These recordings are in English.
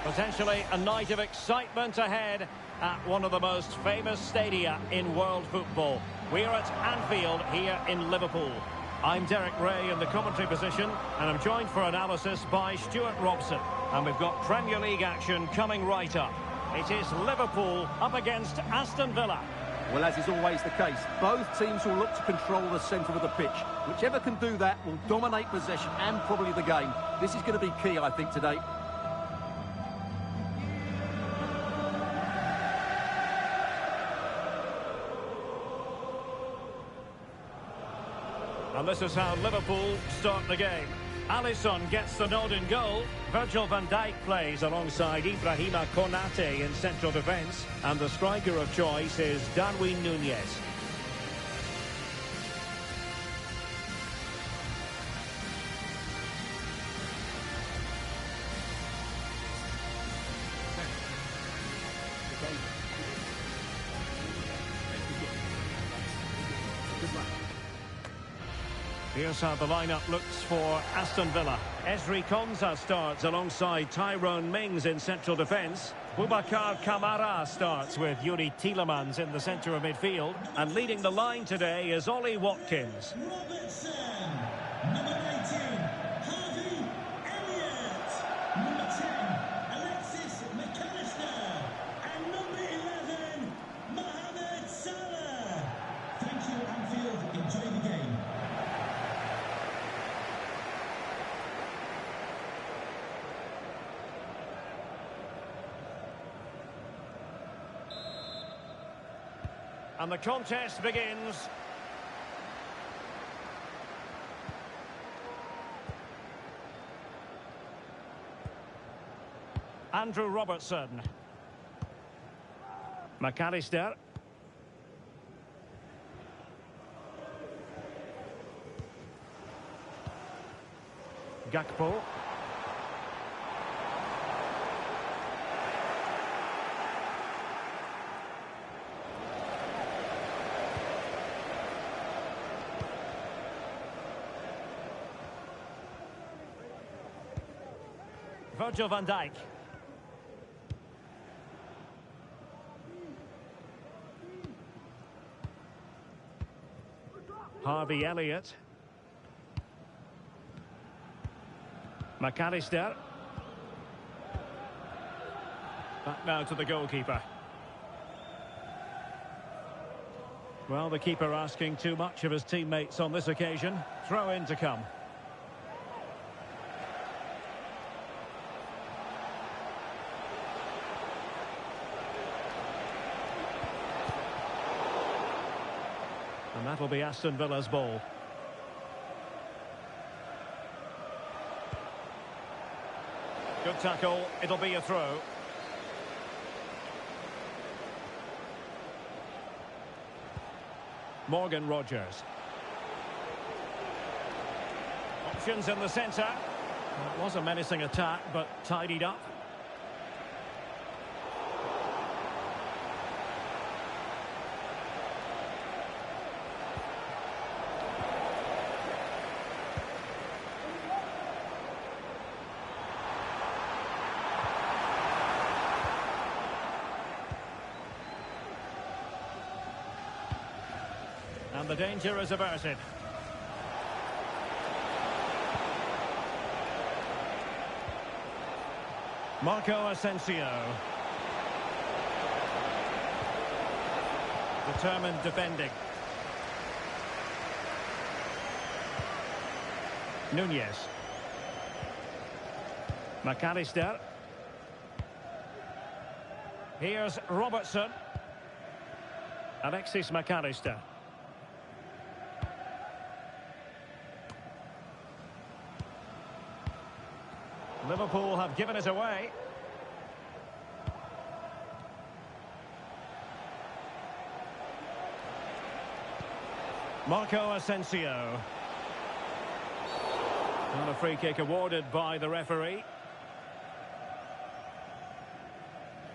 Potentially a night of excitement ahead at one of the most famous stadia in world football. We're at Anfield here in Liverpool. I'm Derek Ray in the commentary position, and I'm joined for analysis by Stuart Robson. And we've got Premier League action coming right up. It is Liverpool up against Aston Villa. Well, as is always the case, both teams will look to control the centre of the pitch. Whichever can do that will dominate possession and probably the game. This is going to be key, I think, today. And this is how Liverpool start the game. Alisson gets the nod in goal. Virgil van Dijk plays alongside Ibrahima Konate in central defence. And the striker of choice is Darwin Núñez. Here's how the lineup looks for Aston Villa. Ezri Konsa starts alongside Tyrone Mings in central defence. Boubacar Kamara starts with Yuri Tielemans in the centre of midfield. And leading the line today is Ollie Watkins. Robertson, number 19, Harvey Elliott, number 10, Alexis McAllister, and number 11, Mohamed Salah. Thank you, Anfield. Enjoy the game. And the contest begins. Andrew Robertson. McAllister. Gakpo. Virgil van Dijk. Harvey Elliott. McAllister. Back now to the goalkeeper. Well, the keeper asking too much of his teammates on this occasion. Throw in to come. And that'll be Aston Villa's ball. Good tackle, it'll be a throw. Morgan Rogers. Options in the centre. Well, it was a menacing attack, but tidied up. And the danger is averted. Marco Asensio. Determined defending. Núñez. McAllister. Here's Robertson. Alexis McAllister. Liverpool have given it away. Marco Asensio. And a free kick awarded by the referee.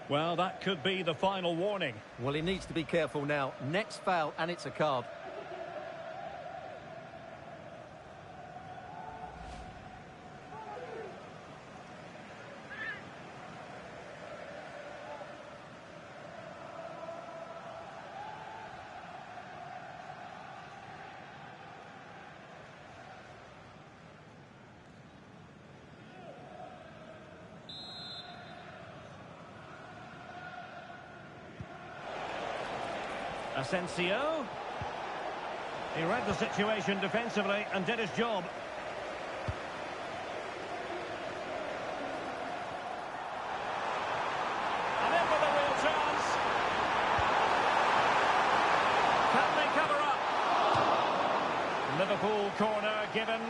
Well, that could be the final warning. Well, he needs to be careful now. Next foul, and it's a card. Asensio. He read the situation defensively and did his job. And in with a real chance. Can they cover up? Liverpool corner given.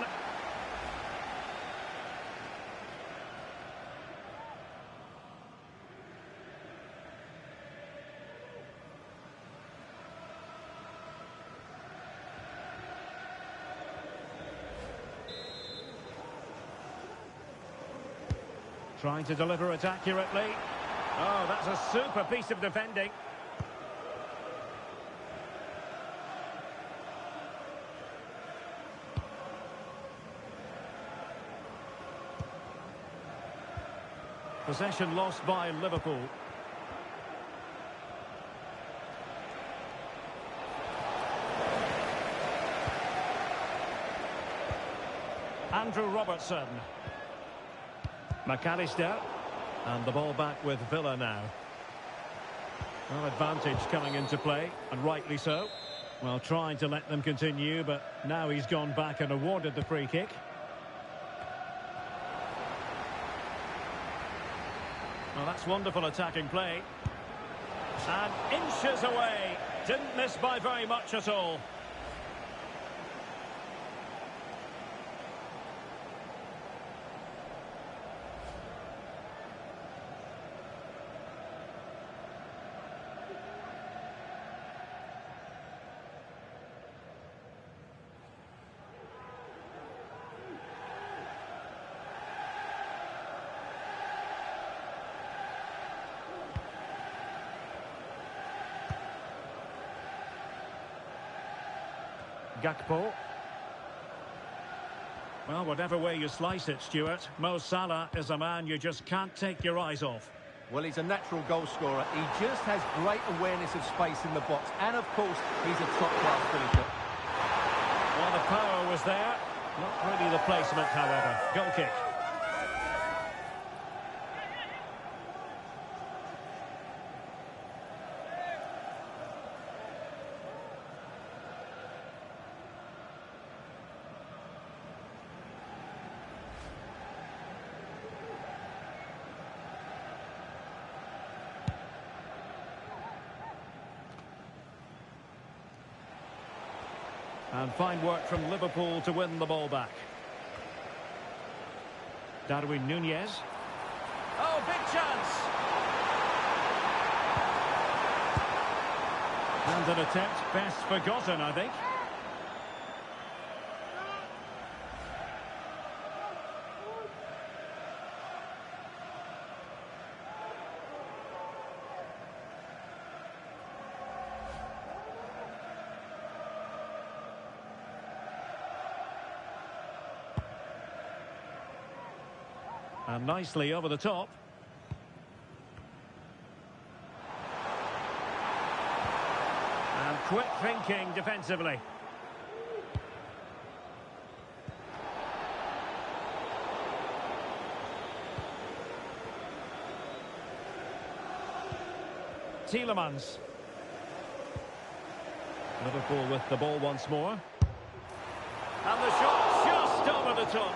Trying to deliver it accurately. Oh, that's a super piece of defending. Possession lost by Liverpool. Andrew Robertson. McAllister. And the ball back with Villa now. Well, advantage coming into play, and rightly so. Well, trying to let them continue, but now he's gone back and awarded the free kick. Well, that's wonderful attacking play. And inches away. Didn't miss by very much at all. Gakpo. Well, whatever way you slice it, Stuart, Mo Salah is a man you just can't take your eyes off. Well, he's a natural goal scorer. He just has great awareness of space in the box. And, of course, he's a top-class finisher. Well, the power was there. Not really the placement, however. Goal kick. And fine work from Liverpool to win the ball back. Darwin Nunez. Oh, big chance! And an attempt best forgotten, I think. And nicely over the top. And quick thinking defensively. Tielemans. Liverpool with the ball once more. And the shot just over the top.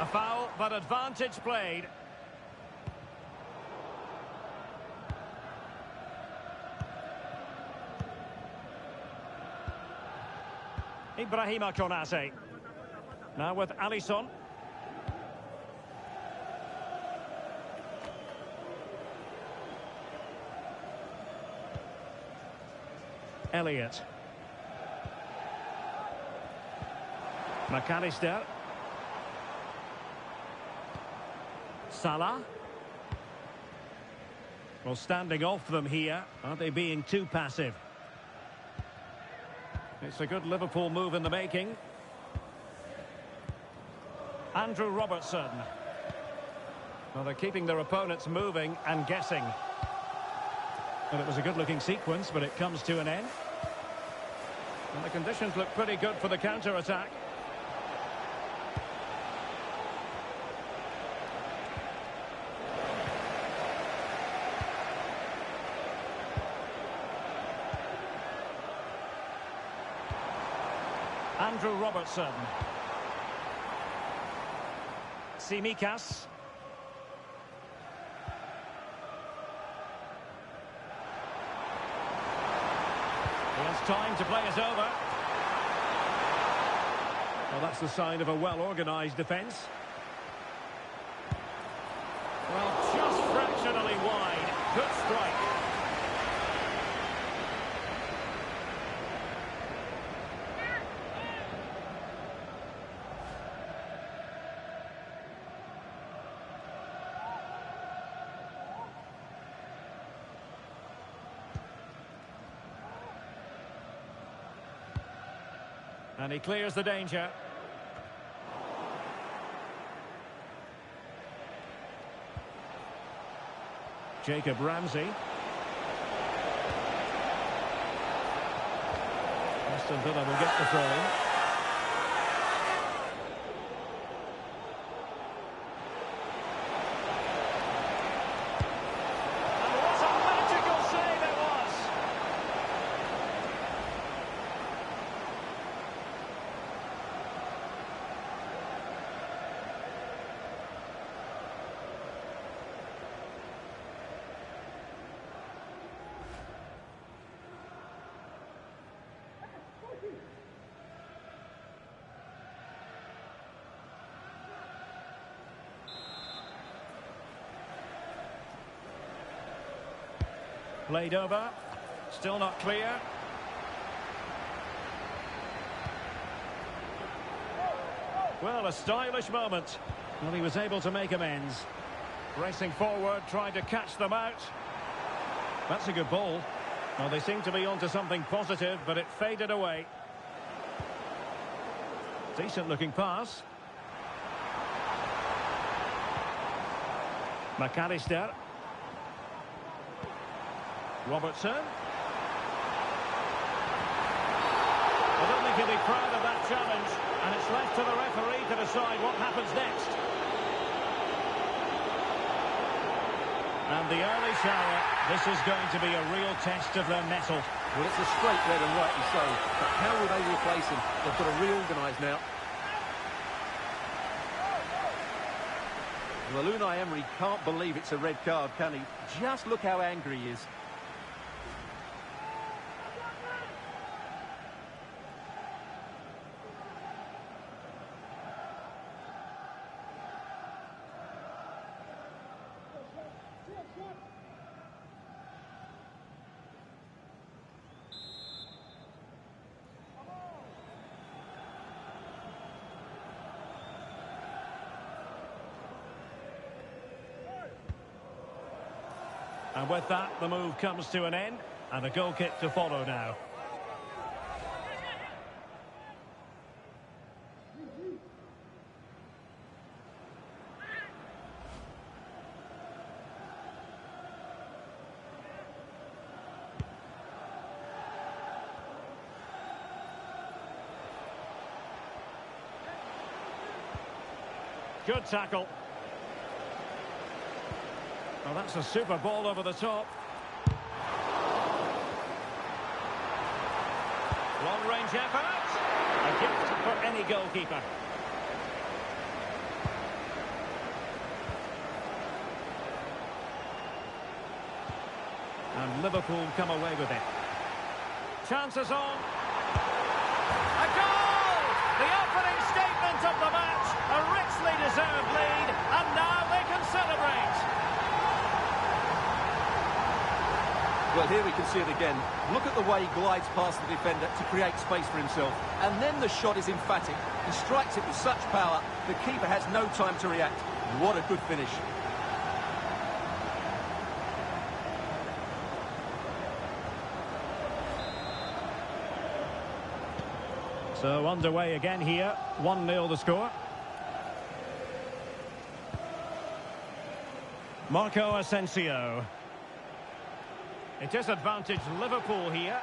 A foul, but advantage played. Ibrahima Konate. Now with Alisson. Elliott. McAllister. Salah. Well, standing off them here. Are they being too passive? It's a good Liverpool move in the making. Andrew Robertson. Well, they're keeping their opponents moving and guessing. And it was a good-looking sequence, but it comes to an end. And the conditions look pretty good for the counter-attack. Andrew Robertson. Tsimikas. He has time to play us over. Well, that's the sign of a well-organised defence. Well, just fractionally wide. Good strike. And he clears the danger. Jacob Ramsey. Aston Villa will get the throw-in. Played over. Still not clear. Well, a stylish moment. Well, he was able to make amends. Racing forward, trying to catch them out. That's a good ball. Well, they seem to be onto something positive, but it faded away. Decent-looking pass. McAllister. Robertson. I don't think he'll be proud of that challenge, and it's left to the referee to decide what happens next. And the early shower, this is going to be a real test of their mettle. Well, it's a straight red and rightly so, but how will they replace him? They've got to reorganise now. Well, Unai Emery can't believe it's a red card, can he? Just look how angry he is. And with that, the move comes to an end, and a goal kick to follow now. Good tackle. Well, that's a super ball over the top. Long-range effort. A gift for any goalkeeper. And Liverpool come away with it. Chances on. A goal! The opening statement of the match. A richly deserved lead. And now they can celebrate. Well, here we can see it again. Look at the way he glides past the defender to create space for himself. And then the shot is emphatic. He strikes it with such power, the keeper has no time to react. What a good finish. So underway again here. 1-0 the score. Marco Asensio. It is advantage Liverpool here.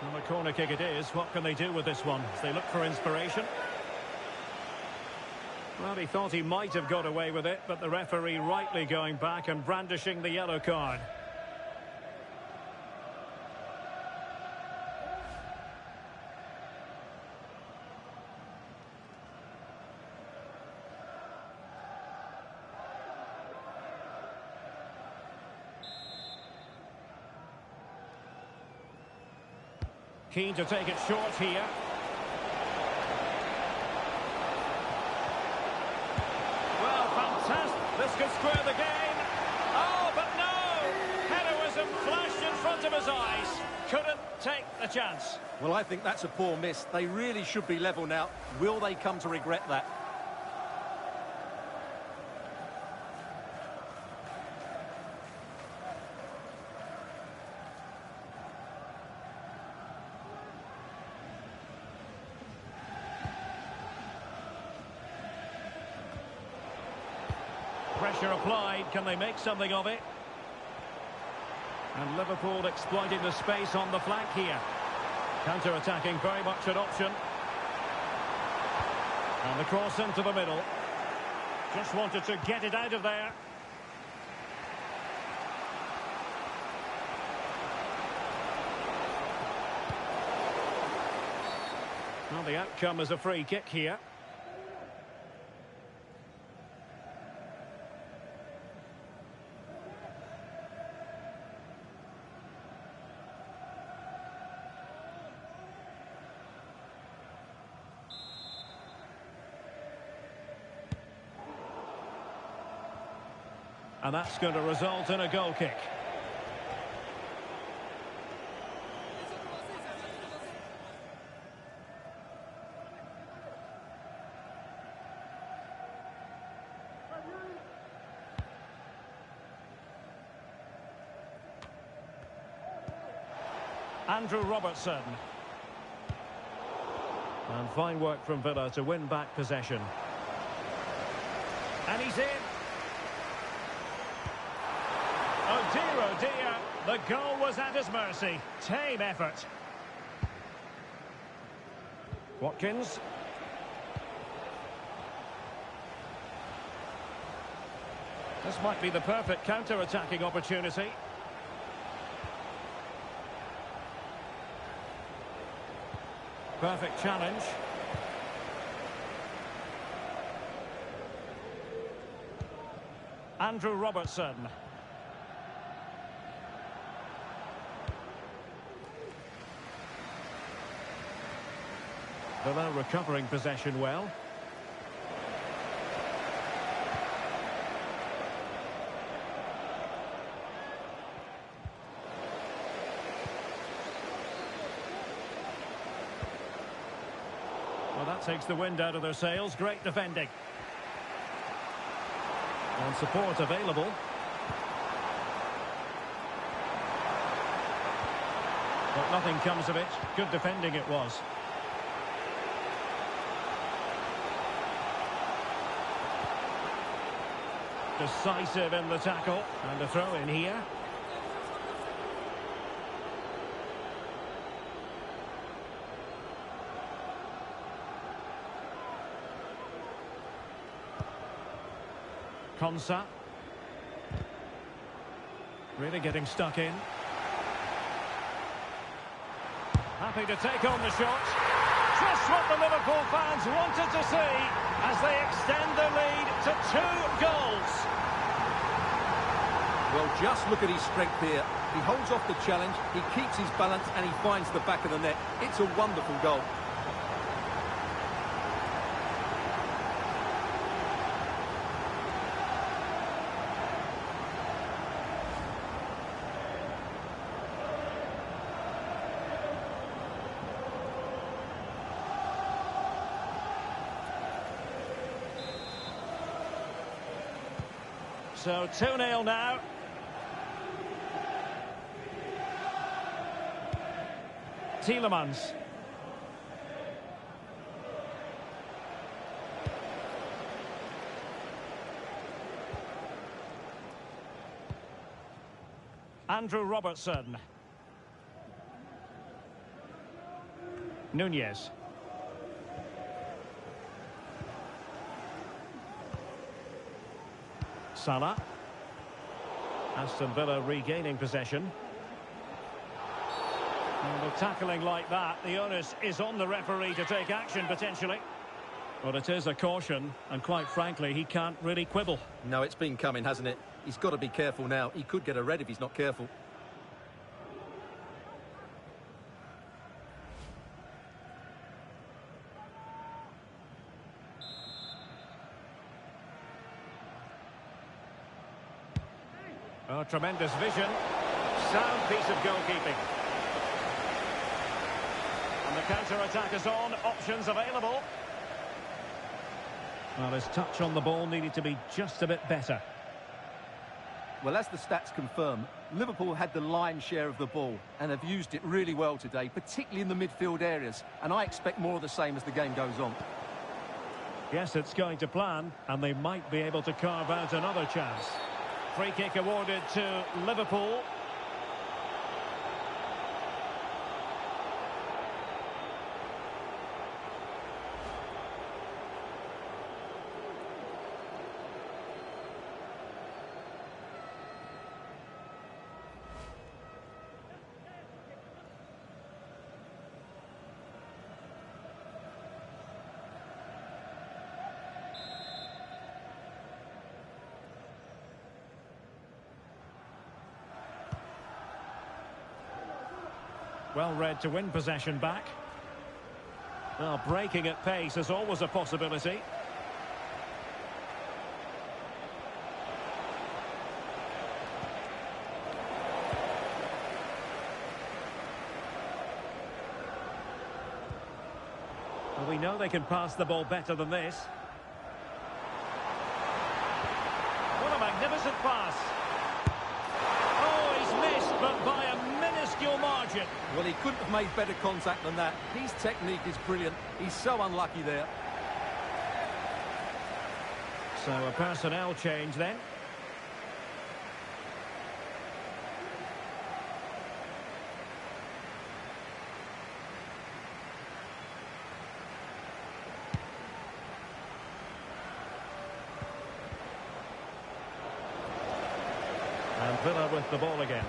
And the corner kick it is. What can they do with this one as they look for inspiration? Well, he thought he might have got away with it, but the referee rightly going back and brandishing the yellow card. Keen to take it short here. Well, fantastic. This could square the game. Oh, but no! Heroism flashed in front of his eyes. Couldn't take the chance. Well, I think that's a poor miss. They really should be level now. Will they come to regret that? Pressure applied. Can they make something of it? And Liverpool exploiting the space on the flank here. Counter-attacking, very much an option. And the cross into the middle. Just wanted to get it out of there. Well, the outcome is a free kick here. And that's going to result in a goal kick. Andrew Robertson. And fine work from Villa to win back possession. And he's in. Oh dear, the goal was at his mercy. Tame effort. Watkins. This might be the perfect counter-attacking opportunity. Perfect challenge. Andrew Robertson. Villa recovering possession well. Well, that takes the wind out of their sails. Great defending. And support available. But nothing comes of it. Good defending it was. Decisive in the tackle. And a throw in here. Konsa. Really getting stuck in. Happy to take on the shot. Just what the Liverpool fans wanted to see as they extend their lead to 2 goals. Well, just look at his strength here. He holds off the challenge, he keeps his balance, and he finds the back of the net. It's a wonderful goal. So 2-0 now. Tielemans. Andrew Robertson. Nunez. Salah. Aston Villa regaining possession. And with tackling like that, the onus is on the referee to take action potentially. But it is a caution, and quite frankly, he can't really quibble. No, it's been coming, hasn't it? He's got to be careful now. He could get a red if he's not careful. Oh, tremendous vision. Sound piece of goalkeeping. And the counter-attack is on. Options available. Well, his touch on the ball needed to be just a bit better. Well, as the stats confirm, Liverpool had the lion's share of the ball and have used it really well today, particularly in the midfield areas. And I expect more of the same as the game goes on. Yes, it's going to plan, and they might be able to carve out another chance. Free kick awarded to Liverpool. Well read to win possession back. Well, breaking at pace is always a possibility. Well, we know they can pass the ball better than this. What a magnificent pass. Oh, he's missed, but by a minuscule margin. Well, he couldn't have made better contact than that. His technique is brilliant. He's so unlucky there. So a personnel change then. And Villa with the ball again.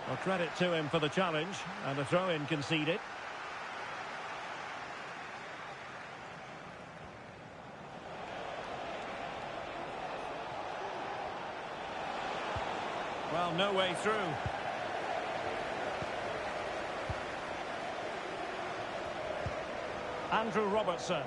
Well, credit to him for the challenge, and a throw-in conceded. Well, no way through. Andrew Robertson.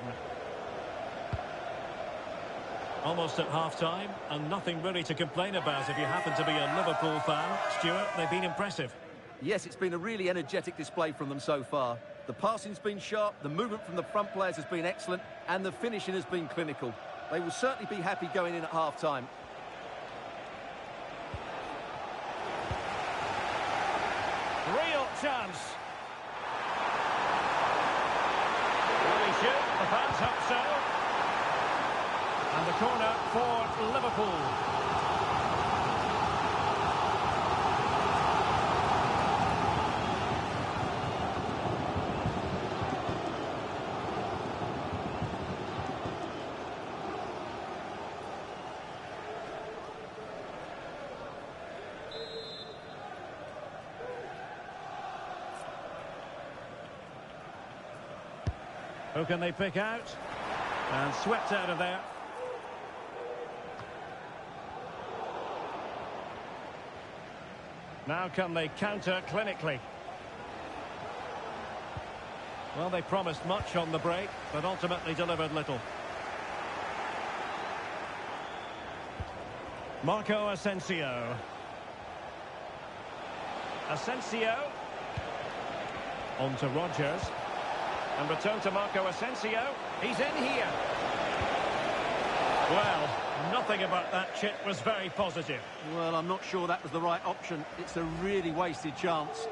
Almost at half-time, and nothing really to complain about if you happen to be a Liverpool fan. Stuart, they've been impressive. Yes, it's been a really energetic display from them so far. The passing's been sharp, the movement from the front players has been excellent, and the finishing has been clinical. They will certainly be happy going in at half-time. Real chance. Will he shoot? The fans hope so. And the corner for Liverpool. Who can they pick out? And swept out of there. Now can they counter clinically? Well, they promised much on the break, but ultimately delivered little. Marco Asensio. Asensio. On to Rodgers. And return to Marco Asensio. He's in here. Well, nothing about that chip was very positive. Well, I'm not sure that was the right option. It's a really wasted chance.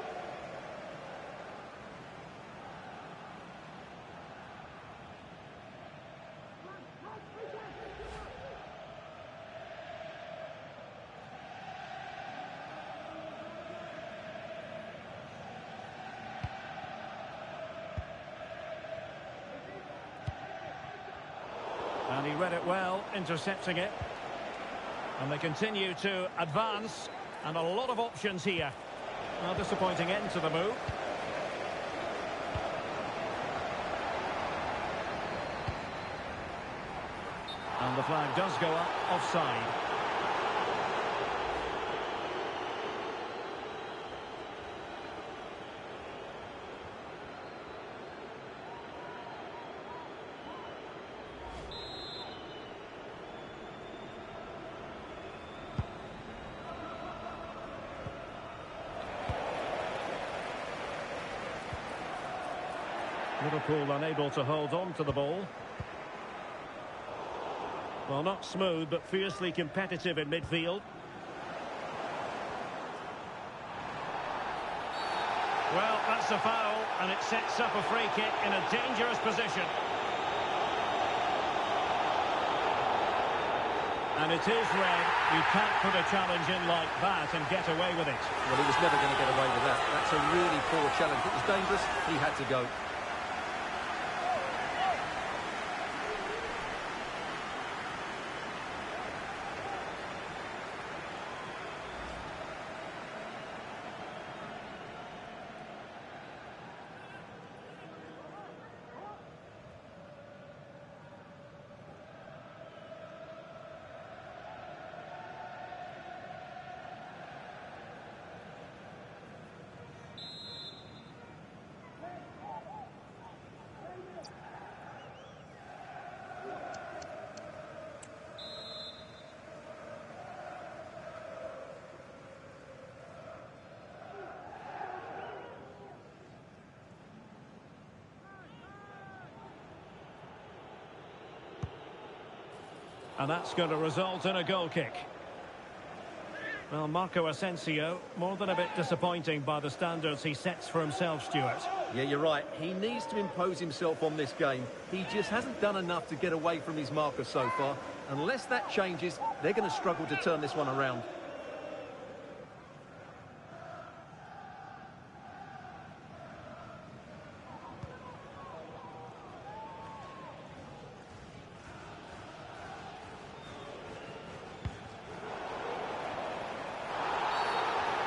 And he read it well, intercepting it. And they continue to advance. And a lot of options here. A disappointing end to the move. And the flag does go up, offside. Liverpool unable to hold on to the ball. Well, not smooth, but fiercely competitive in midfield. Well, that's a foul, and it sets up a free kick in a dangerous position. And it is red. You can't put a challenge in like that and get away with it. Well, he was never going to get away with that. That's a really poor challenge. It was dangerous. He had to go. And that's going to result in a goal kick. Well, Marco Asensio, more than a bit disappointing by the standards he sets for himself, Stuart. Yeah, you're right. He needs to impose himself on this game. He just hasn't done enough to get away from his marker so far. Unless that changes, they're going to struggle to turn this one around.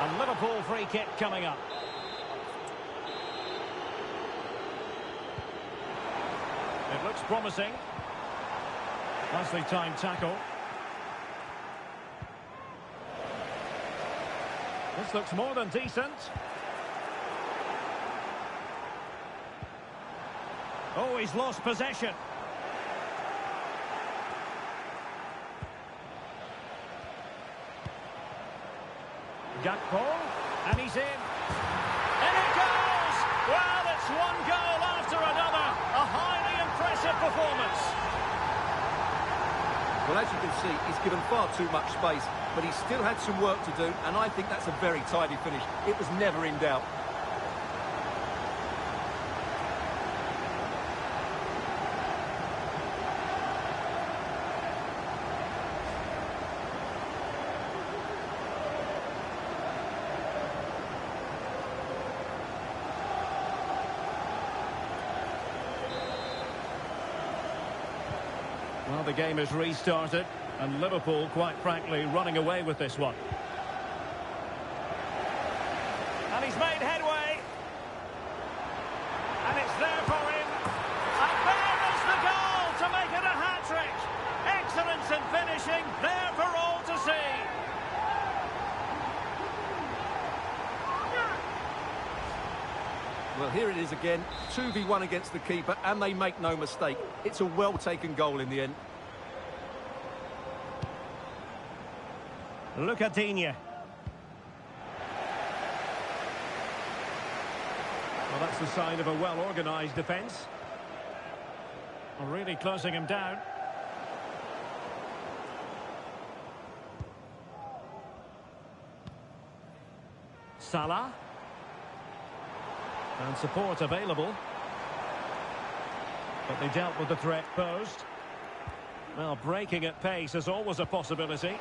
And Liverpool free kick coming up. It looks promising. Nicely timed tackle. This looks more than decent. Oh, he's lost possession. Gakpo, and he's in. And it goes! Well, it's one goal after another. A highly impressive performance. Well, as you can see, he's given far too much space, but he still had some work to do, and I think that's a very tidy finish. It was never in doubt. Well, the game is restarted, and Liverpool, quite frankly, running away with this one. And he's made headway. And it's there for him. And there is the goal to make it a hat-trick. Excellence in finishing, there for all to see. Well, here it is again, 2v1 against the keeper, and they make no mistake. It's a well-taken goal in the end. Luca Digne. Well, that's the sign of a well-organised defence. Really closing him down. Salah. And support available. But they dealt with the threat posed. Well, breaking at pace is always a possibility. Oh,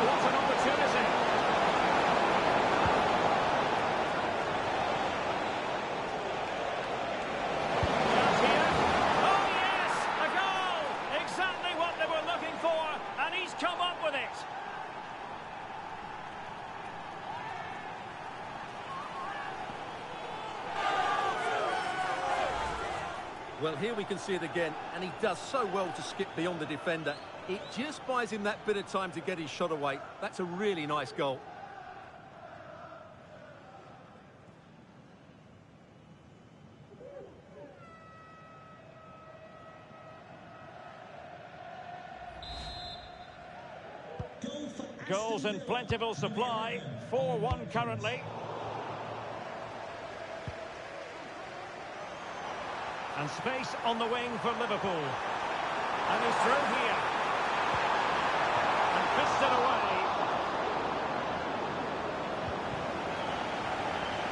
what an opportunity! Chance here. Oh, yes! A goal! Exactly what they were looking for, and he's come up with it. Well, here we can see it again, and he does so well to skip beyond the defender. It just buys him that bit of time to get his shot away. That's a really nice goal. Goals in plentiful supply. 4-1 currently. And space on the wing for Liverpool. And he's through here. And fisted away.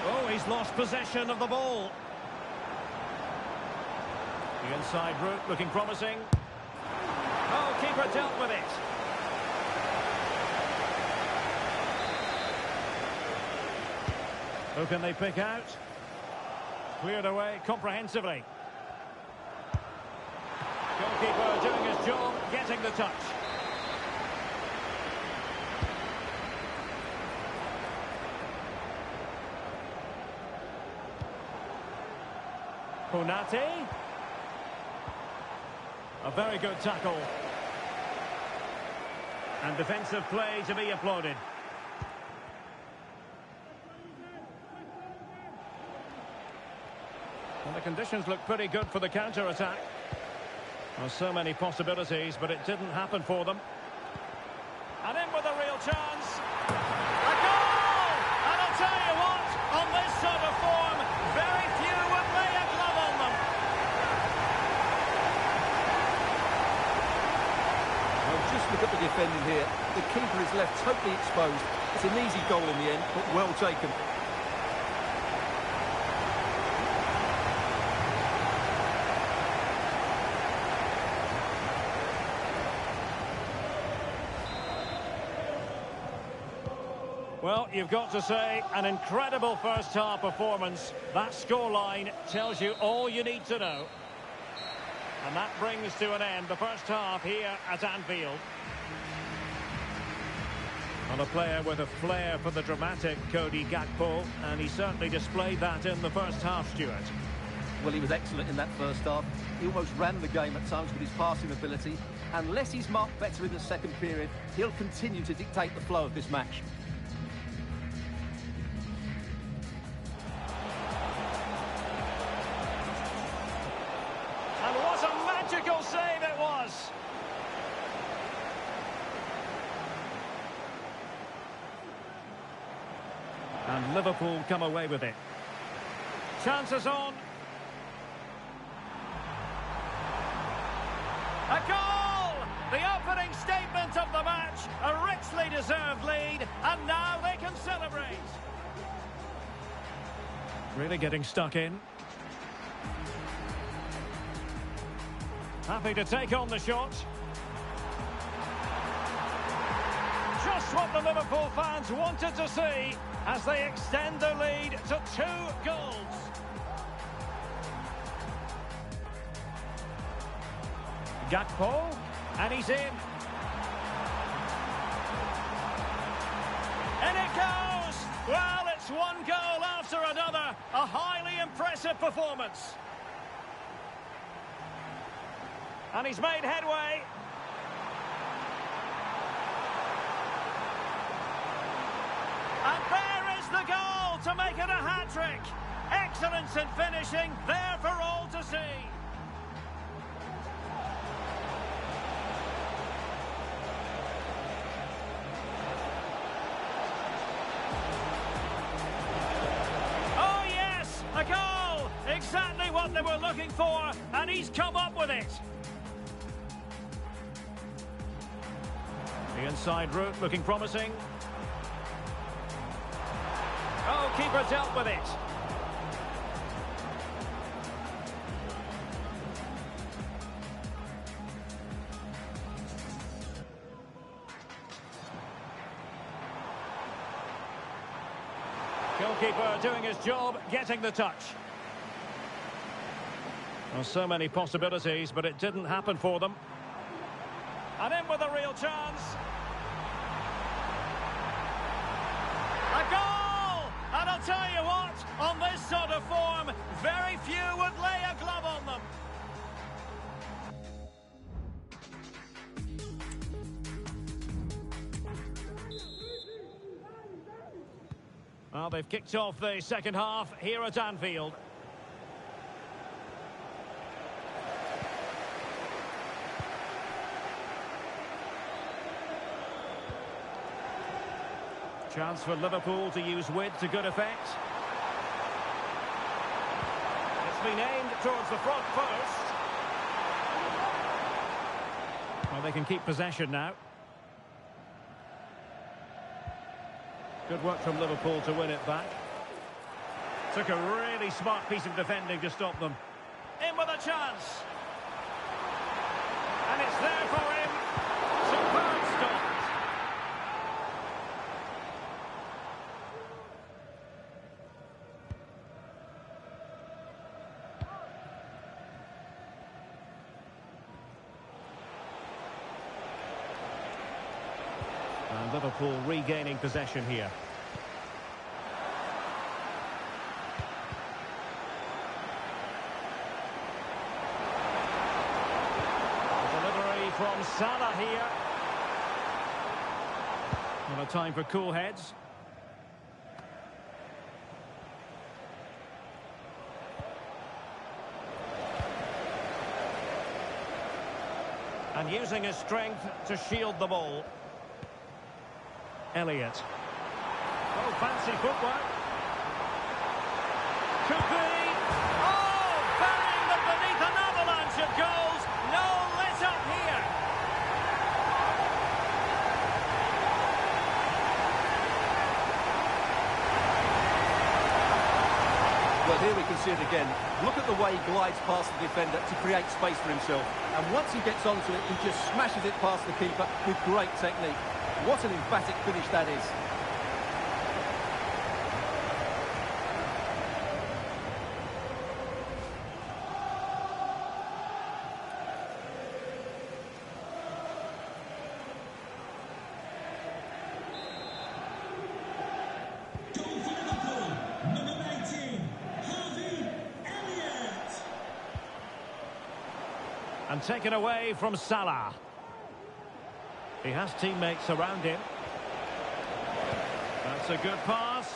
Oh, he's lost possession of the ball. The inside route looking promising. Oh, keeper dealt with it. Who can they pick out? Cleared away comprehensively. Goalkeeper doing his job, getting the touch. Konate. A very good tackle. And defensive play to be applauded. Well, the conditions look pretty good for the counter-attack. Well, so many possibilities, but it didn't happen for them. And in with a real chance. A goal! And I'll tell you what, on this sort of form, very few would lay a glove on them. Well, just look at the defending here. The keeper is left totally exposed. It's an easy goal in the end, but well taken. Well, you've got to say, an incredible first-half performance. That scoreline tells you all you need to know. And that brings to an end the first half here at Anfield. And a player with a flair for the dramatic, Cody Gakpo, and he certainly displayed that in the first half, Stuart. Well, he was excellent in that first half. He almost ran the game at times with his passing ability. Unless he's marked better in the second period, he'll continue to dictate the flow of this match. And what a magical save it was! And Liverpool come away with it. Chances on. A goal! The opening statement of the match. A richly deserved lead. And now they can celebrate. Really getting stuck in. Happy to take on the shot. Just what the Liverpool fans wanted to see as they extend their lead to 2 goals. Gakpo, and he's in. And it goes! Well, it's 1 goal after another. A highly impressive performance. And he's made headway. And there is the goal to make it a hat-trick. Excellence in finishing, there for all to see. Oh yes, a goal! Exactly what they were looking for, and he's come up with it. The inside route looking promising. Oh, keeper dealt with it. Goalkeeper doing his job, getting the touch. Well, so many possibilities, but it didn't happen for them. And in with a real chance. A goal! And I'll tell you what, on this sort of form, very few would lay a glove on them. Well, they've kicked off the second half here at Anfield. Chance for Liverpool to use width to good effect. It's been aimed towards the front post. Well, they can keep possession now. Good work from Liverpool to win it back. Took a really smart piece of defending to stop them. In with a chance. And it's there for him. Superb stop. And Liverpool regaining possession here. The delivery from Salah here. Well, a time for cool heads. And using his strength to shield the ball. Elliott. Oh, fancy footwork. Could be. Oh, burying them beneath an avalanche of goals. No let up here. Well, here we can see it again. Look at the way he glides past the defender to create space for himself. And once he gets onto it, he just smashes it past the keeper with great technique. What an emphatic finish that is. Goal for Liverpool, number 19, Harvey Elliott. And taken away from Salah. He has teammates around him. That's a good pass.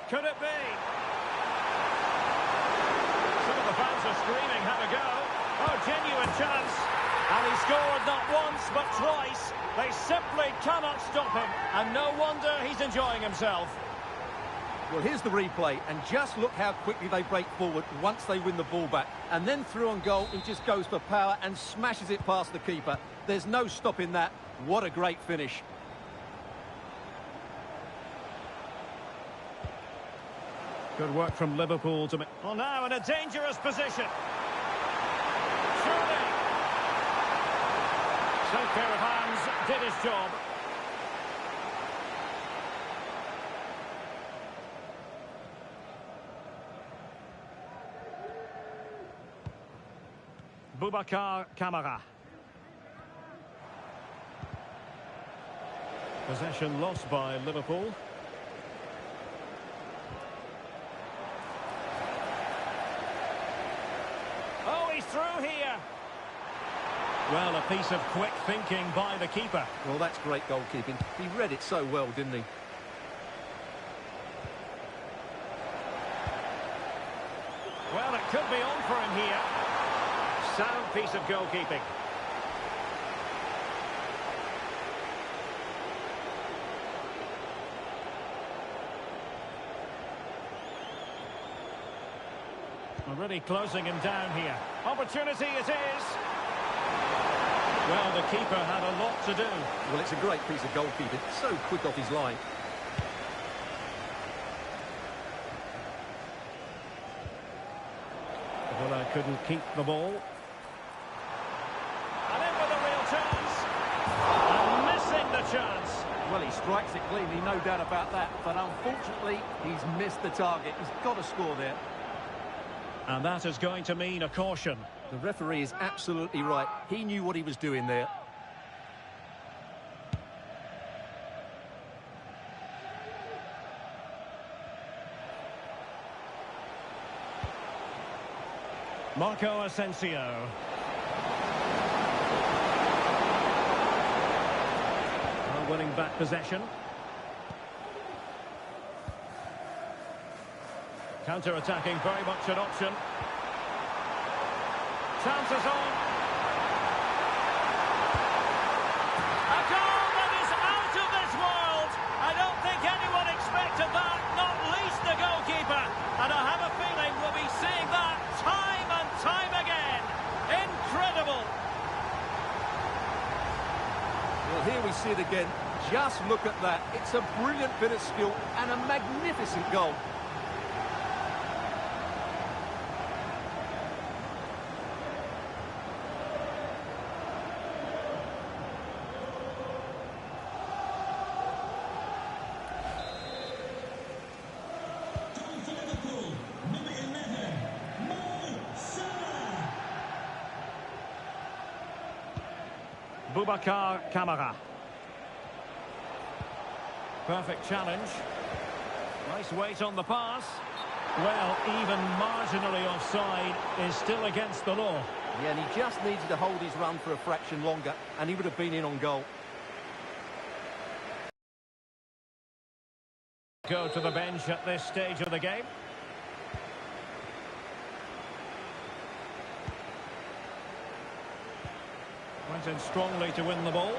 Could it be? Some of the fans are screaming, have a go. Oh, genuine chance. And he scored not once, but twice. They simply cannot stop him. And no wonder he's enjoying himself. Well, here's the replay, and just look how quickly they break forward once they win the ball back. And then through on goal, he just goes for power and smashes it past the keeper. There's no stopping that. What a great finish. Good work from Liverpool to make... Well, now in a dangerous position. Surely. Safe pair of hands, did his job. Boubacar Kamara. Possession lost by Liverpool. Oh, he's through here. Well, a piece of quick thinking by the keeper. Well, that's great goalkeeping. He read it so well, didn't he? Well, it could be on for him here. Sound piece of goalkeeping. Already closing him down here. Opportunity it is. Well, the keeper had a lot to do. Well, it's a great piece of goalkeeping. So quick off his line. Villa couldn't keep the ball. And in with a real chance. And missing the chance. Well, he strikes it cleanly, no doubt about that. But unfortunately, he's missed the target. He's got to score there. And that is going to mean a caution. The referee is absolutely right. He knew what he was doing there. Marco Asensio. Winning back possession. Counter-attacking, very much an option. Chances on. A goal that is out of this world. I don't think anyone expected that, not least the goalkeeper. And I have a feeling we'll be seeing that time and time again. Incredible. Well, here we see it again. Just look at that. It's a brilliant bit of skill and a magnificent goal. Goal for Liverpool, number 11, Mo Salah. Boubacar Kamara. Perfect challenge. Nice weight on the pass. Well, even marginally offside is still against the law. Yeah, and he just needed to hold his run for a fraction longer, and he would have been in on goal. Go to the bench at this stage of the game. Went in strongly to win the ball.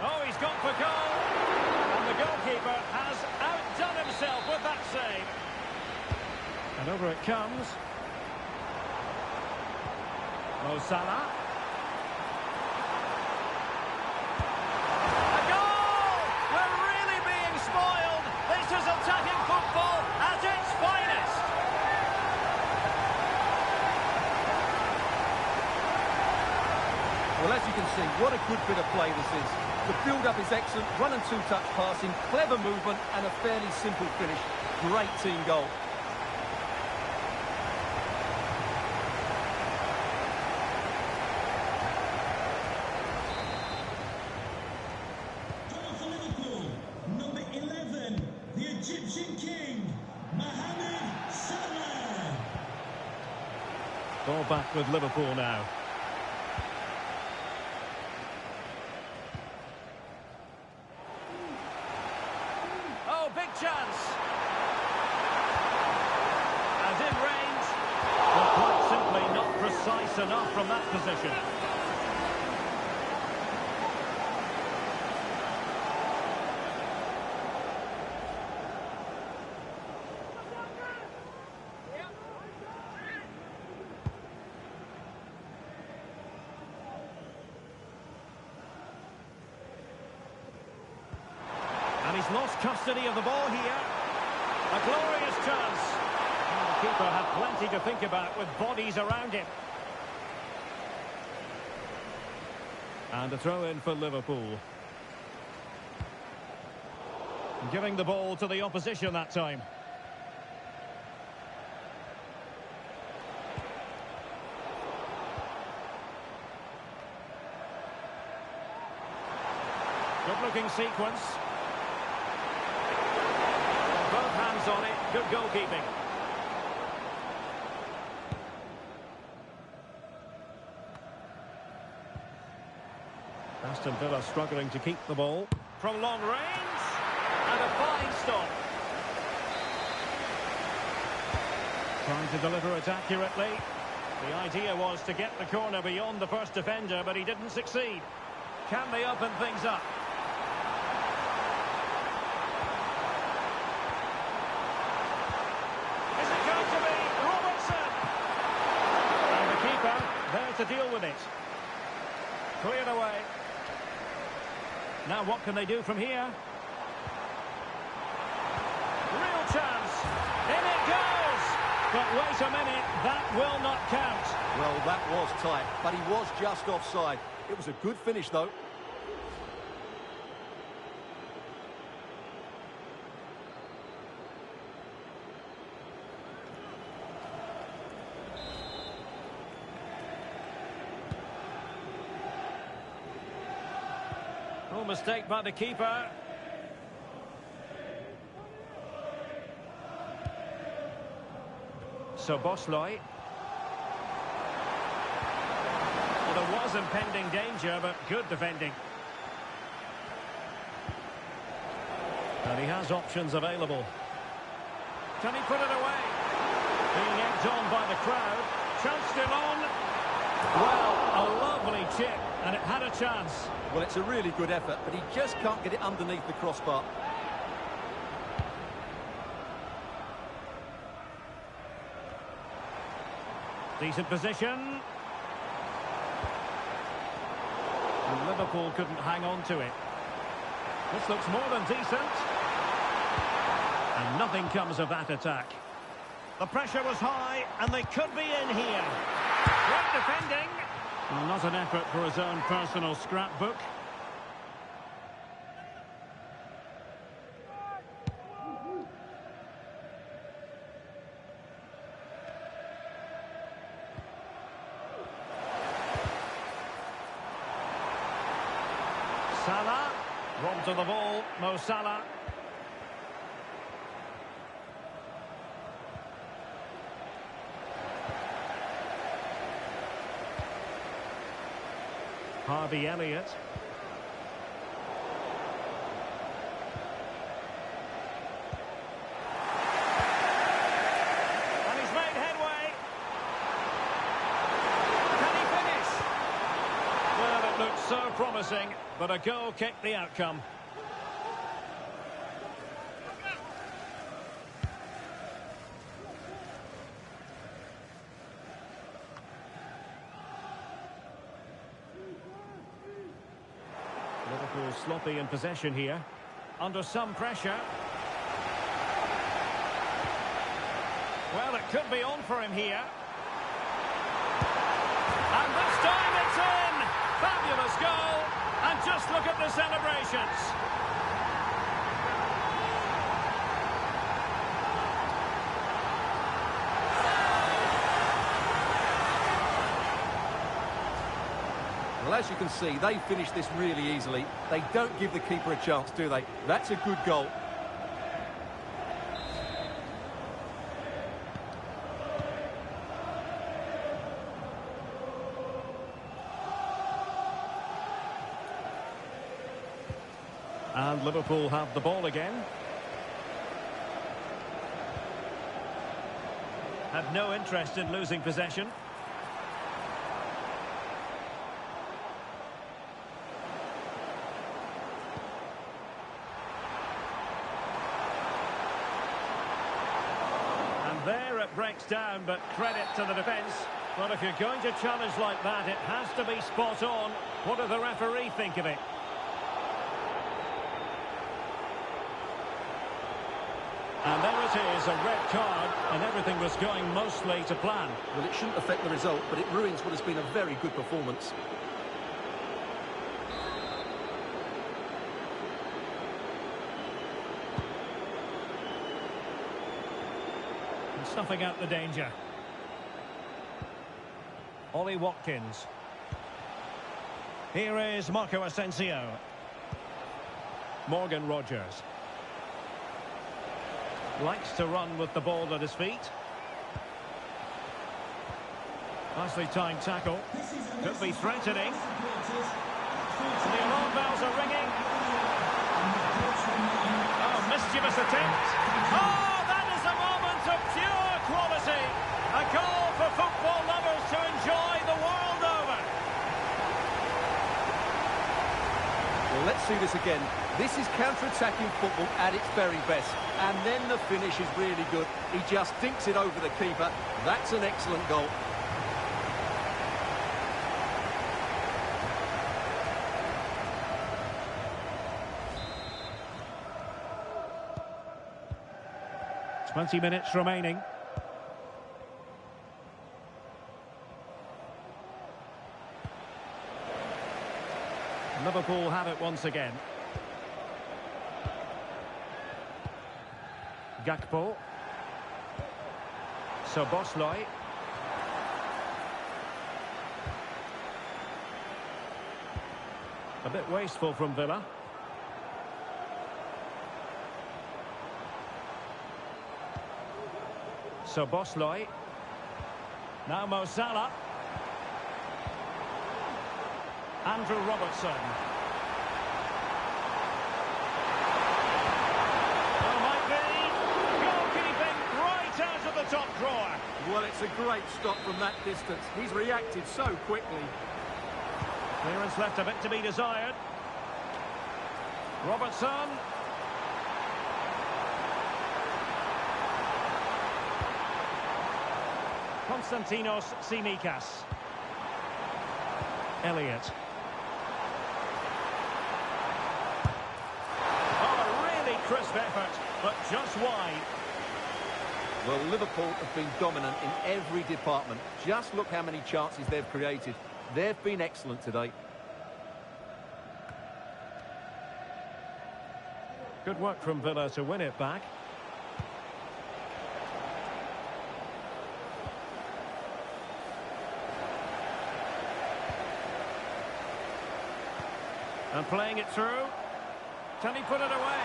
Oh, he's gone for goal. And the goalkeeper has outdone himself with that save. And over it comes. Mo Salah. A goal! We're really being spoiled. This is attacking football at its finest. Well, as you can see, what a good bit of play this is. The build-up is excellent, run and two-touch passing, clever movement and a fairly simple finish. Great team goal. Goal for Liverpool, number 11, the Egyptian King, Mohamed Salah. Ball back with Liverpool now. Oh, big chance. And in range. But quite simply not precise enough from that position. And he's lost custody of the ball here. A glorious chance. And the keeper had plenty to think about with bodies around him. And a throw in for Liverpool. Giving the ball to the opposition that time. Good looking sequence. Both hands on it. Good goalkeeping. Aston Villa struggling to keep the ball. From long range. And a fine stop. Trying to deliver it accurately. The idea was to get the corner beyond the first defender, but he didn't succeed. Can they open things up? Is it going to be Robertson? And the keeper there to deal with it. Cleared away. Now what can they do from here? Real chance. In it goes. But wait a minute, that will not count. Well, that was tight, but he was just offside. It was a good finish, though. Oh, mistake by the keeper. So Bosley. Well, there was impending danger, but good defending. And he has options available. Can he put it away? Being egged on by the crowd. Chance still on. Well, a lovely chip, and it had a chance. Well, it's a really good effort, but he just can't get it underneath the crossbar. Decent position. And Liverpool couldn't hang on to it. This looks more than decent. And nothing comes of that attack. The pressure was high, and they could be in here. Great defending. Well, not an effort for his own personal scrapbook. Salah, robbed to the ball, Mo Salah. Harvey Elliott. And he's made headway. Can he finish? Well, it looked so promising, but a goal kicked the outcome. Liverpool sloppy in possession here. Under some pressure. Well, it could be on for him here. And this time it's in! Fabulous goal! And just look at the celebrations. Well, as you can see, they finish this really easily. They don't give the keeper a chance, do they? That's a good goal. And Liverpool have the ball again. Have no interest in losing possession. There it breaks down, but credit to the defence. Well, if you're going to challenge like that, it has to be spot on. What does the referee think of it? And there it is, a red card, and everything was going mostly to plan. Well, it shouldn't affect the result, but it ruins what has been a very good performance. Snuffing out the danger. Ollie Watkins. Here is Marco Asensio. Morgan Rogers. Likes to run with the ball at his feet. Nicely timed tackle. Could be threatening. The alarm bells are ringing. Oh, mischievous attempt. Oh! Pure quality. A goal for football lovers to enjoy the world over. Well, let's see this again. This is counter-attacking football at its very best. And then the finish is really good. He just dinks it over the keeper. That's an excellent goal. 20 minutes remaining. Liverpool have it once again. Gakpo. Szoboszlai. A bit wasteful from Villa. Szoboszlai. Now Mo Salah. Andrew Robertson. Well, might be. Goalkeeping right out of the top drawer. Well, it's a great stop from that distance. He's reacted so quickly. Clearance left a bit to be desired. Robertson. Konstantinos Tsimikas. Elliott. Oh, a really crisp effort, but just wide. Well, Liverpool have been dominant in every department. Just look how many chances they've created. They've been excellent today. Good work from Villa to win it back. And playing it through. Can he put it away?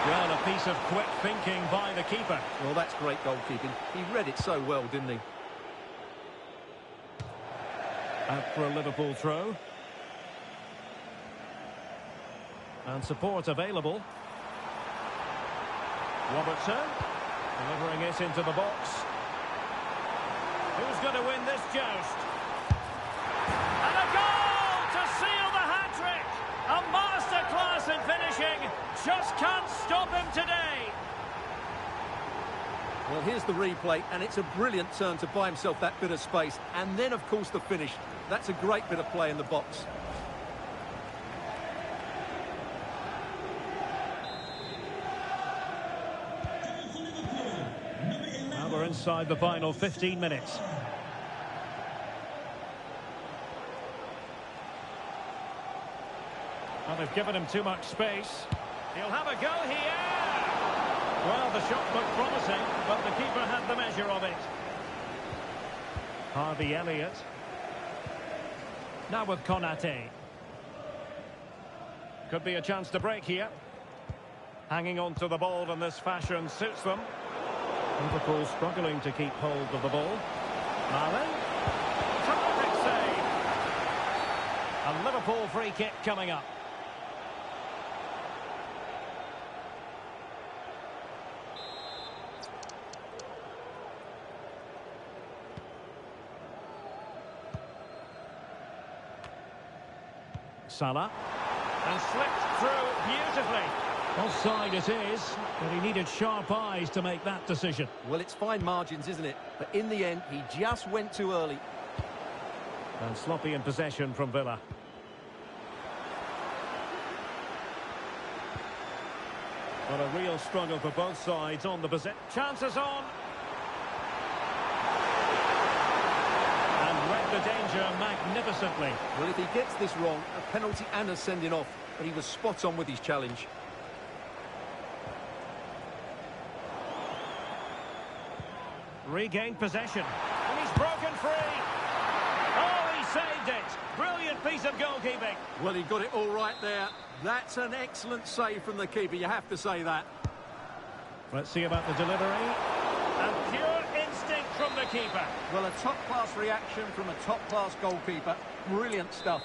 Well, a piece of quick thinking by the keeper. Well, that's great goalkeeping. He read it so well, didn't he? Out for a Liverpool throw. And support available. Robertson. Delivering it into the box. Who's going to win this joust? And a goal to seal the hat-trick! A masterclass in finishing. Just can't stop him today. Well, here's the replay, and it's a brilliant turn to buy himself that bit of space. And then, of course, the finish. That's a great bit of play in the box. Now we're inside the final 15 minutes. Well, they've given him too much space. He'll have a go here. Well, the shot looked promising, but the keeper had the measure of it. Harvey Elliott. Now with Konate. Could be a chance to break here. Hanging on to the ball in this fashion suits them. Liverpool struggling to keep hold of the ball. Malen. Terrific save. A Liverpool free kick coming up. Salah. And slipped through beautifully. Offside it is, but he needed sharp eyes to make that decision. Well, it's fine margins, isn't it? But in the end, he just went too early. And sloppy in possession from Villa. But a real struggle for both sides on the possession. Chances on. And read the danger magnificently. Well, if he gets this wrong, a penalty and a sending off. But he was spot on with his challenge. Regained possession. And he's broken free. Oh, he saved it. Brilliant piece of goalkeeping. Well, he got it all right there. That's an excellent save from the keeper, you have to say that. Let's see about the delivery. And pure instinct from the keeper. Well, a top-class reaction from a top-class goalkeeper. Brilliant stuff.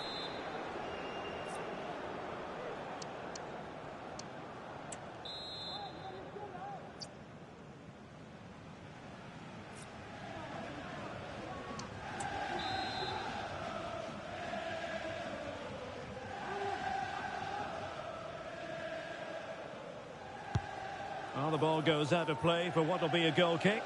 Well, the ball goes out of play for what will be a goal kick.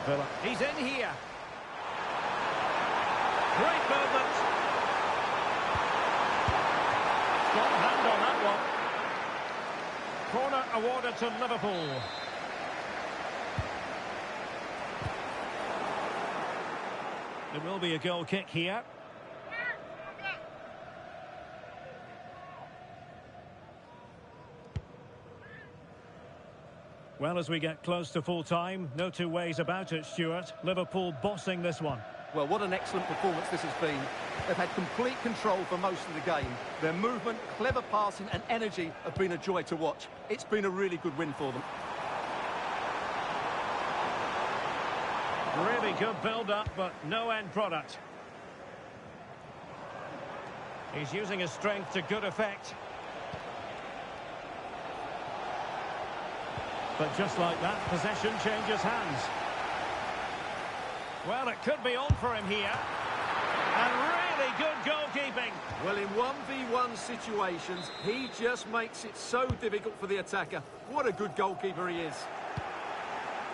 Villa. He's in here. Great movement. Strong hand on that one. Corner awarded to Liverpool. There will be a goal kick here. Well, as we get close to full time, no two ways about it, Stuart. Liverpool bossing this one. Well, what an excellent performance this has been. They've had complete control for most of the game. Their movement, clever passing and energy have been a joy to watch. It's been a really good win for them. Really good build-up, but no end product. He's using his strength to good effect. But just like that, possession changes hands. Well, it could be on for him here. And really good goalkeeping. Well, in 1v1 situations, he just makes it so difficult for the attacker. What a good goalkeeper he is.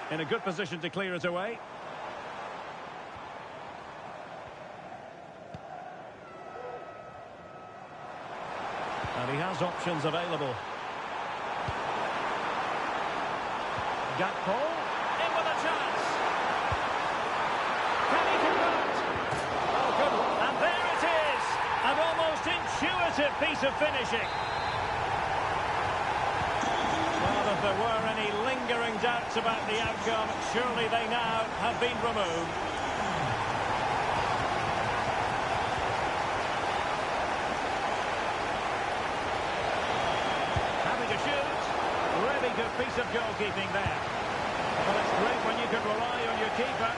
In a good position to clear it away. And he has options available. Gakpo, in with a chance. Can he convert? Oh, good. And there it is. An almost intuitive piece of finishing. Well, if there were any lingering doubts about the outcome, surely they now have been removed. Happy to shoot. Really good piece of goalkeeping there. Well, it's great when you can rely on your keeper.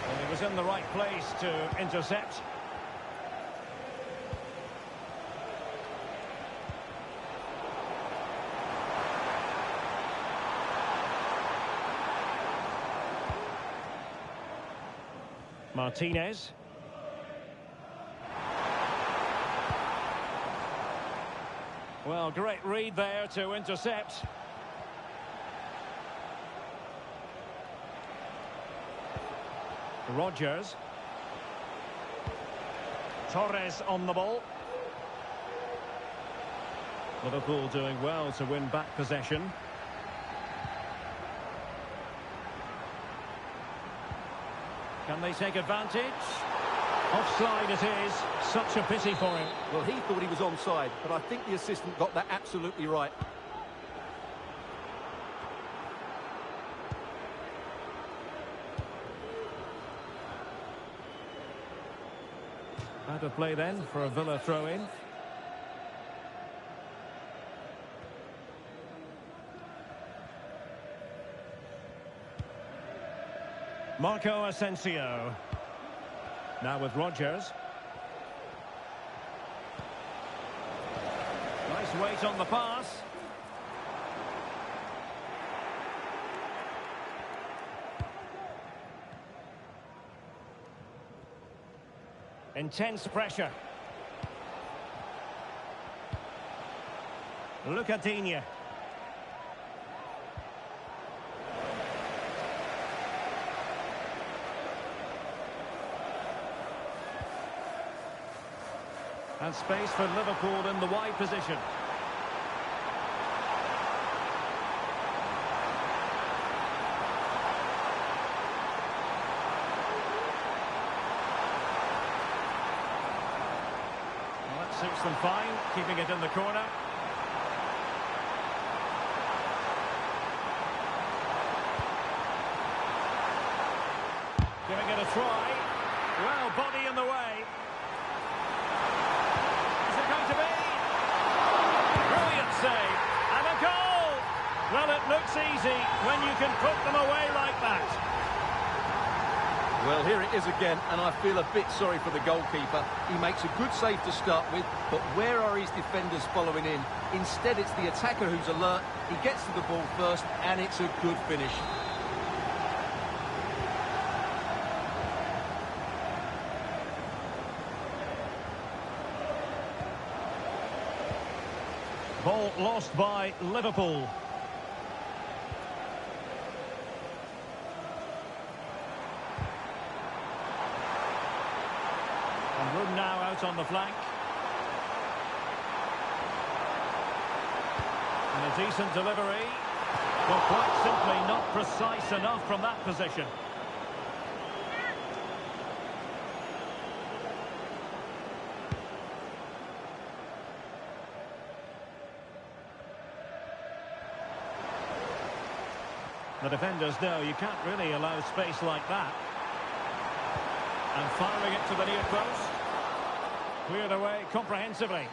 And he was in the right place to intercept. Martinez. Well, great read there to intercept. Rodgers. Torres on the ball. Liverpool doing well to win back possession. Can they take advantage? Offside it is. Such a pity for him. Well, he thought he was onside, but I think the assistant got that absolutely right. Out of play then for a Villa throw-in. Marco Asensio. Now with Rodgers. Nice weight on the pass. Intense pressure. Lucadinha. And space for Liverpool in the wide position. Well, that suits them fine, keeping it in the corner. Giving it a try. Well, body in the way. Save and a goal. Well, it looks easy when you can put them away like that. Well, here it is again, and I feel a bit sorry for the goalkeeper. He makes a good save to start with, but where are his defenders following in? Instead, it's the attacker who's alert. He gets to the ball first, and it's a good finish. Ball lost by Liverpool. out on the flank. And a decent delivery. Well, quite simply not precise enough from that position. The defenders know you can't really allow space like that. And firing it to the near post. Cleared away comprehensively.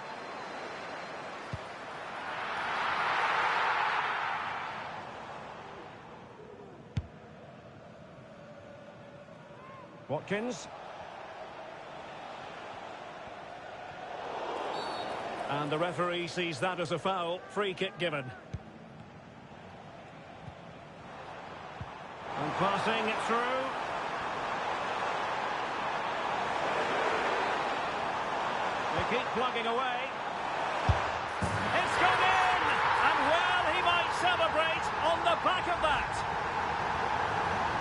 Watkins. And the referee sees that as a foul. Free kick given. And passing it through. They keep plugging away. It's gone in! And well, he might celebrate on the back of that.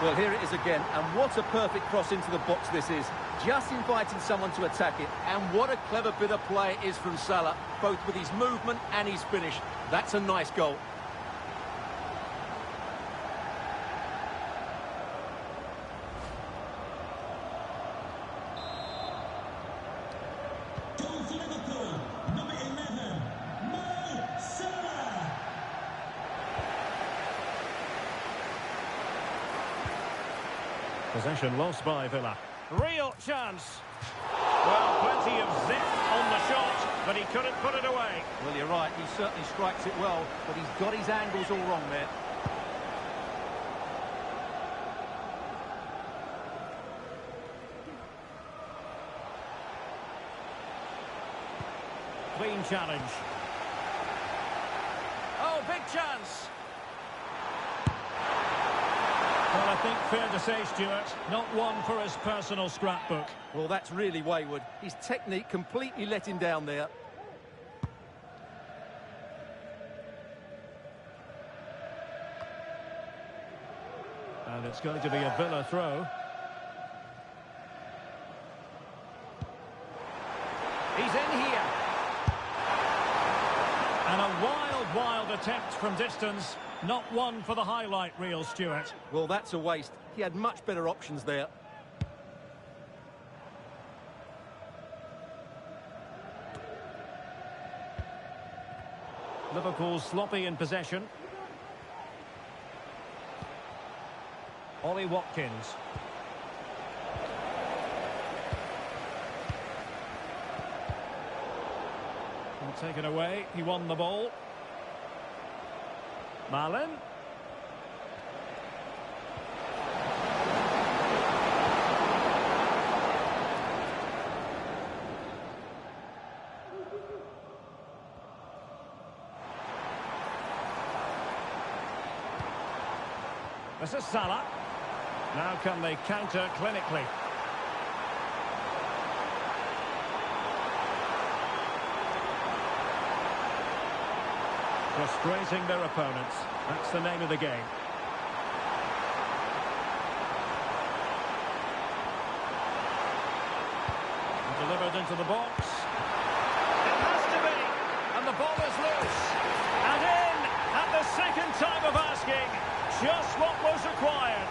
Well, here it is again, and what a perfect cross into the box this is. Just inviting someone to attack it, and what a clever bit of play it is from Salah, both with his movement and his finish. That's a nice goal. Goal for Liverpool, number 11, Mo Salah. Possession lost by Villa. Real chance. Well, plenty of zip on the shot, but he couldn't put it away. Well, you're right, he certainly strikes it well, but he's got his angles all wrong there. Clean challenge. Oh, big chance. Well, I think fair to say, Stuart, not one for his personal scrapbook. Well, that's really wayward. His technique completely let him down there. And it's going to be a Villa throw. He's in here. And a wild attempt from distance. Not one for the highlight reel, Stuart. Well, that's a waste. He had much better options there. Liverpool sloppy in possession. Ollie Watkins. And taken away. He won the ball. Marlin. This is Salah. Now can they counter clinically? Frustrating their opponents. That's the name of the game. And delivered into the box. It has to be. And the ball is loose. And in at the second time of asking. Just what was required.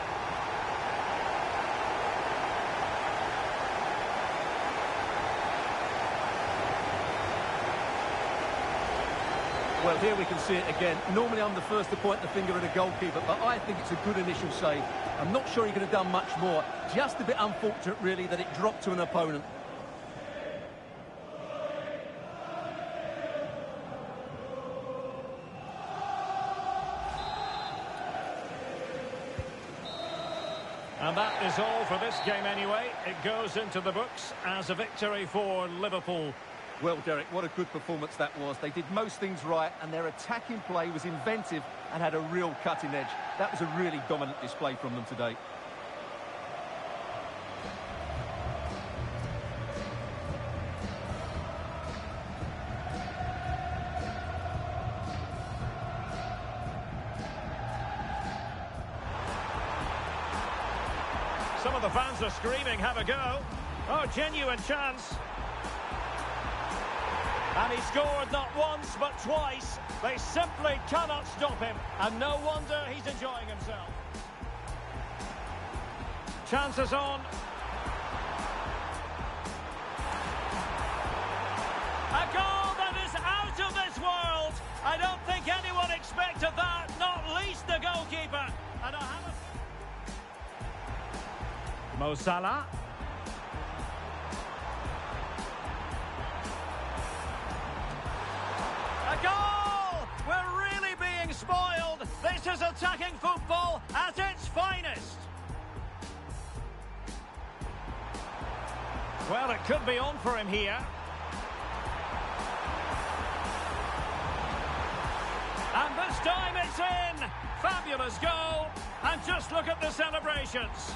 Well, here we can see it again. Normally I'm the first to point the finger at a goalkeeper, but I think it's a good initial save. I'm not sure he could have done much more. Just a bit unfortunate, really, that it dropped to an opponent. And that is all for this game anyway. It goes into the books as a victory for Liverpool. Well, Derek, what a good performance that was. They did most things right, and their attacking play was inventive and had a real cutting edge. That was a really dominant display from them today. Some of the fans are screaming, have a go. Oh, genuine chance. And he scored not once, but twice. They simply cannot stop him. And no wonder he's enjoying himself. Chances on. A goal that is out of this world. I don't think anyone expected that, not least the goalkeeper. And I haven't... Mo Salah. A goal! We're really being spoiled. This is attacking football at its finest. Well, it could be on for him here. And this time it's in. Fabulous goal. And just look at the celebrations.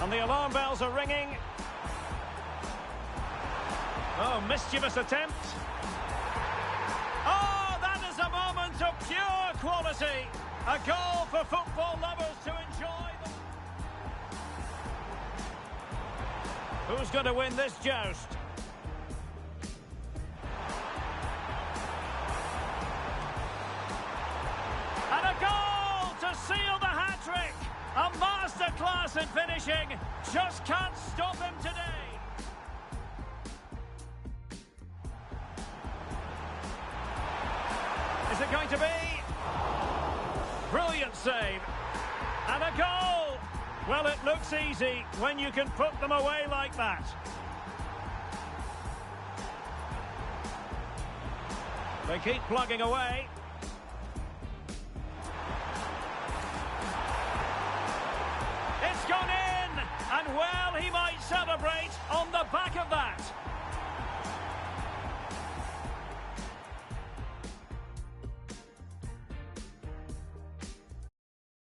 And the alarm bells are ringing. Oh, mischievous attempt. Oh, that is a moment of pure quality. A goal for football lovers to enjoy. Who's going to win this joust? And a goal to seal the hat-trick. A masterclass in finishing. Just can't stop him today. Is it going to be? Brilliant save. And a goal. Well, it looks easy when you can put them away like that. They keep plugging away.